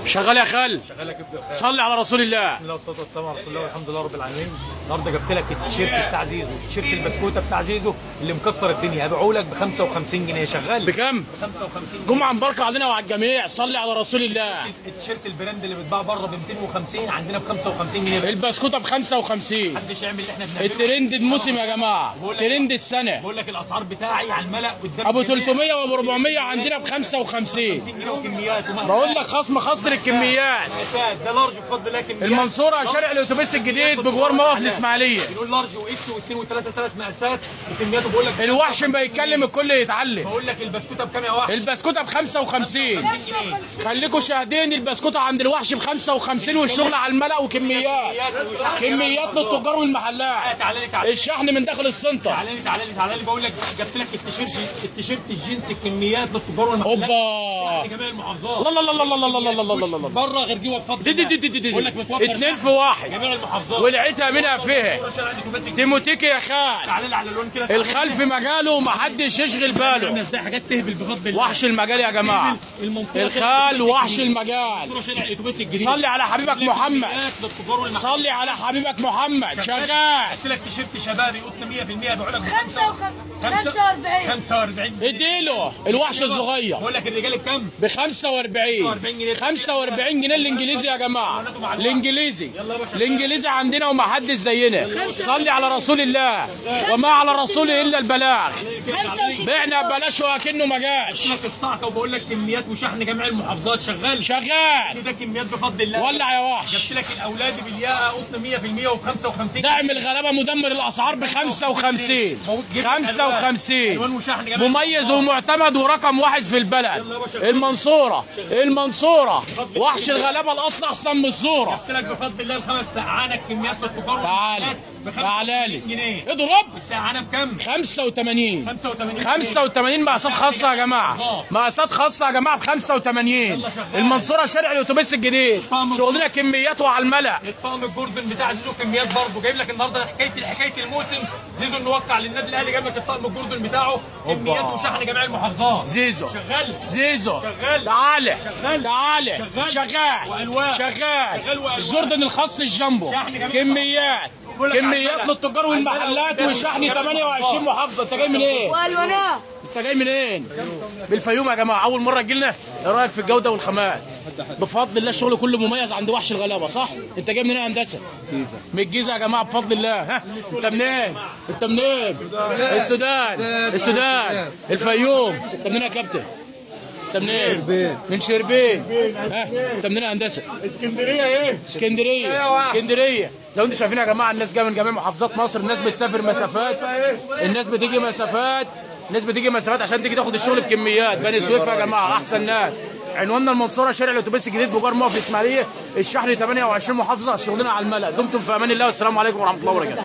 شغال يا خال. شغال يا كبده الخال. صلي على رسول الله. بسم الله والصلاه والسلام على رسول الله والحمد لله رب العالمين. النهارده جبت لك التيشيرت بتاع زيزو، التيشيرت البسكوته بتاع زيزو اللي مكسر الدنيا، هبيعه لك ب 55 جنيه. شغال بكام؟ ب 55 جمعه مباركه علينا وعلى الجميع. صلي على رسول الله. التيشيرت البراند اللي بيتباع بره ب 250 عندنا ب 55 جنيه بس. البسكوته ب 55. محدش يعمل اللي احنا بنعمله. الترند الموسم يا جماعه، ترند السنه. بقول لك الاسعار بتاعي على الملأ قدام ابو الجميع. 300 وابو 400 عندنا ب 55 جنيه وكميات بقول لك خصم خصر الكميات. ده لارج بفضل الله كميات. المنصوره شارع الاتوبيس الجديد بجوار موقف الاسماعيليه. بنقول لارج واكس واثنين وثلاثه، ثلاث مقاسات وكمياته. بقول لك الوحش ما يتكلم الكل يتعلم. بقول لك البسكوته بكام يا وحش؟ البسكوته ب 55. 50 جنيه. خليكم شاهدين، البسكوته عند الوحش ب 55 والشغل على الملأ وكميات. كميات للتجار والمحلات. تعالى لي الشحن من داخل السنتر. تعالى لي بقول لك جبت لك التيشيرت الجينز الكميات للتجار والمحلات. اوبا لجميع المحافظات. الله الله الله الله الله الله الله الله. بره غير جوه بفضل دي بقول لك متوفر اتنين في واحد. جميع المحافظات. ولعتها منها فيها. تيموتيكي يا خال. تعالى لي على اللون كده. الخال في مجاله ومحدش يشغل باله. ازاي حاجات تهبل بفضل الله. وحش المجال يا جماعه. الخال وحش المجال. صلي على حبيبك محمد. صلي على حبيبك محمد. شغال. قلت لك تيشيرت شبابي قطن 100% بقول لك 45 اديله الوحش الصغير. بقول لك الرجال بكام؟ ب 45. 45 جنيه الانجليزي يا جماعه. الانجليزي عندنا ومحدش زينا. صلي على رسول الله وما على رسوله الا البلاغ. بعنا ببلاش وكأنه ما جاش. لك الصعقه وبقول لك كميات وشحن جميع المحافظات. شغال شغال. ده كميات بفضل الله. ولع يا وحش. جبت لك الاولاد بالياقه قطن 100% وب 55. دعم الغلابه مدمر الاسعار ب 55. 55 مميز ومعتمد ورقم واحد في البلد. المنصوره وحش الغلابه الاصل احسن من الصوره. جبت لك بفضل الله الخمس سقعانه كميات للتجار. تعالى لي جنيه. اضرب. السقعانه بكام؟ 85. 85 مقاسات خاصه يا جماعه. مقاسات خاصه يا جماعه ب 85. المنصوره شارع الاتوبيس الجديد. شغلنا كميات وعلى الملأ. الطقم الجوردن بتاع زيزو كميات برضه. جايب لك النهارده حكايه الموسم. زيزو انه وقع للنادي الاهلي. جايب لك الطقم الجوردن بتاعه كميات وشحن جميع المحافظات. زيزو شغال. تعالى. شغال. والوان. شغال. الجوردن الخاص الجامبو. كميات للتجار والمحلات وشحن 28 محافظه. انت جاي من ايه؟ والوانات. انت جاي منين؟ بالفيوم يا جماعه. اول مره تجي لنا. ايه رايك في الجوده والخامات؟ بفضل الله الشغل كله مميز عند وحش الغلابه. صح؟ انت جاي منين يا هندسه؟ من الجيزه يا جماعه بفضل الله. ها انت منين؟ السودان. الفيوم. انت منين يا كابتن؟ انت منين؟ من شربين. ها انت منين يا هندسه؟ اسكندريه. لو انتم شايفين يا جماعه الناس جايه من جميع محافظات مصر. الناس بتسافر مسافات. الناس بتيجي مسافات عشان تيجي تاخد الشغل بكميات. بني سويف يا جماعه احسن ناس. عنواننا المنصوره شارع الاتوبيس الجديد بجوار موقف الاسماعيليه. الشحن 28 محافظه. شغلنا على الملأ. دمتم في امان الله والسلام عليكم ورحمه الله وبركاته.